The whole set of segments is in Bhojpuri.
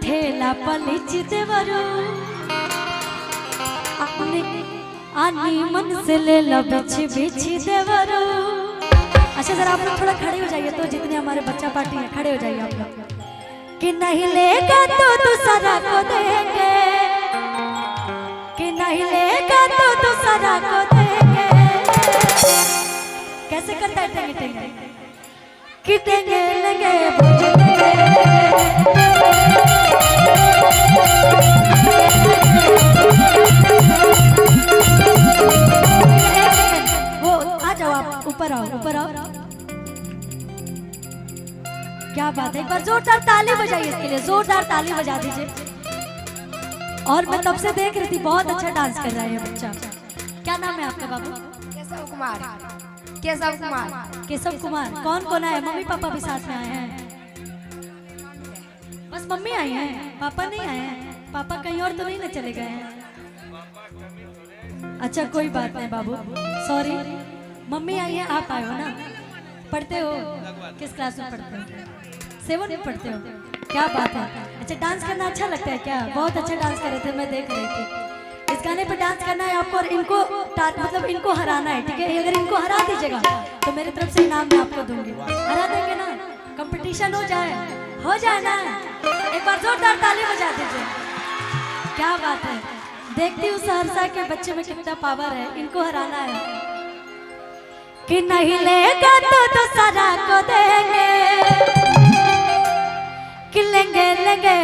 ठेला पलिची देवरू आनी मन से ले लो बिछी बिछी देवरू। अच्छा जरा आप लोग थोड़ा खड़े हो जाइए, तो जितने हमारे बच्चा पार्टी है खड़े हो जाइए आप लोग। कि नहीं लेगा तो दूसरा को देंगे, कि नहीं लेगा तो दूसरा को देंगे। कैसे करता है टेंगे टेंगे कि टेंगे लेंगे वो आ जाओ आप ऊपर आओ ऊपर आओ। क्या बात है, एक बार जोरदार ताली बजाइए इसके लिए, जोरदार ताली बजा दीजिए। और मैं तब से देख रही थी बहुत अच्छा डांस कर रहा है ये बच्चा। क्या नाम है आपका बाबू? केशव कुमार। केशव कुमार। केशव कुमार। कौन कौन आए? मम्मी पापा भी साथ में आए हैं? बस मम्मी आई हैं, पापा नहीं आए हैं? पापा कहीं और तो नहीं ना चले गए हैं? अच्छा कोई बात नहीं बाबू, सॉरी। मम्मी आई है, आप आए हो ना? पढ़ते हो? किस क्लास में पढ़ते हो? 7 में पढ़ते हो? क्या बात है। अच्छा डांस करना अच्छा लगता है क्या? बहुत अच्छा डांस कर रहे थे, मैं देख रही थी। इस गाने पे डांस करना है आपको और इनको मतलब इनको हराना है, ठीक है? अगर इनको हरा दीजिएगा तो मेरी तरफ से इनाम मैं आपको दूंगी। हरा देंगे ना? कंपटीशन हो जाए ना? एक बार जोरदार ताली बजा दीजिए। क्या बात है, देखती हूँ सहरसा के बच्चे में कितना पावर है, इनको हराना है। कि नहीं लेगा तो दूसरा को देंगे, कि लेंगे लेंगे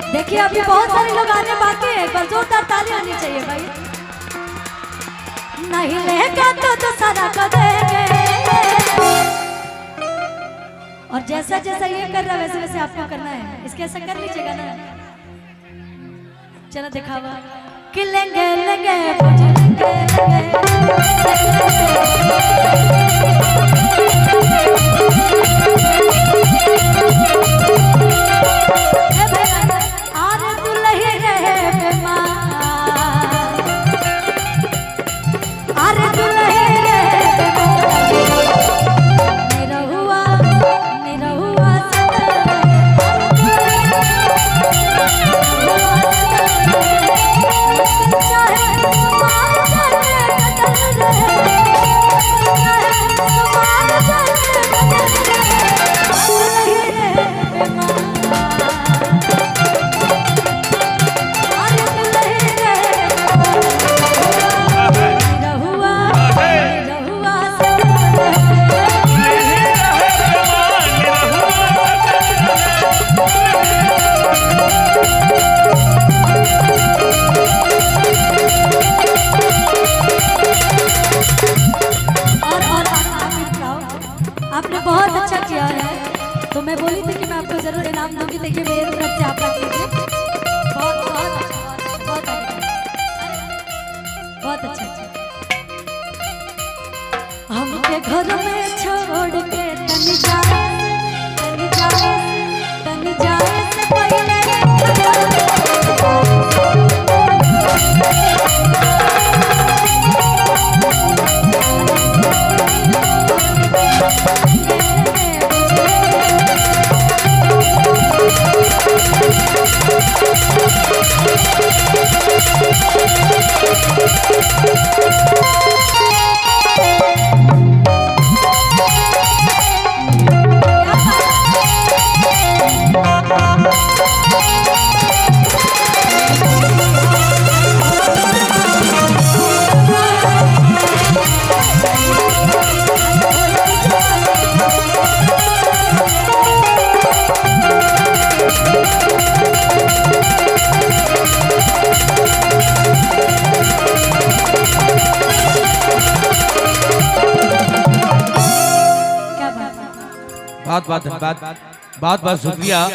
देखिए अभी बहुत सारे लोग आने बाकी है, एक बार जोरदार ताली आनी चाहिए भाई। नहीं लेगा तो दूसरा को देंगे। और जैसा जैसा ये कर रहा है वैसे वैसे आपको करना है, इसके ऐसा कर लीजिएगा ना। चलो दिखावा कि लेंगे लेंगे आपने बहुत अच्छा किया है, तो मैं बोली थी कि मैं आपको जरूर इनाम दूंगी। देखिए मेरी तरफ से आप रख लीजिए। बहुत बहुत बहुत अच्छा। हमके घर में छोड़ के तन जाए से पहले बहुत बहुत धन्यवाद, बहुत बहुत शुक्रिया।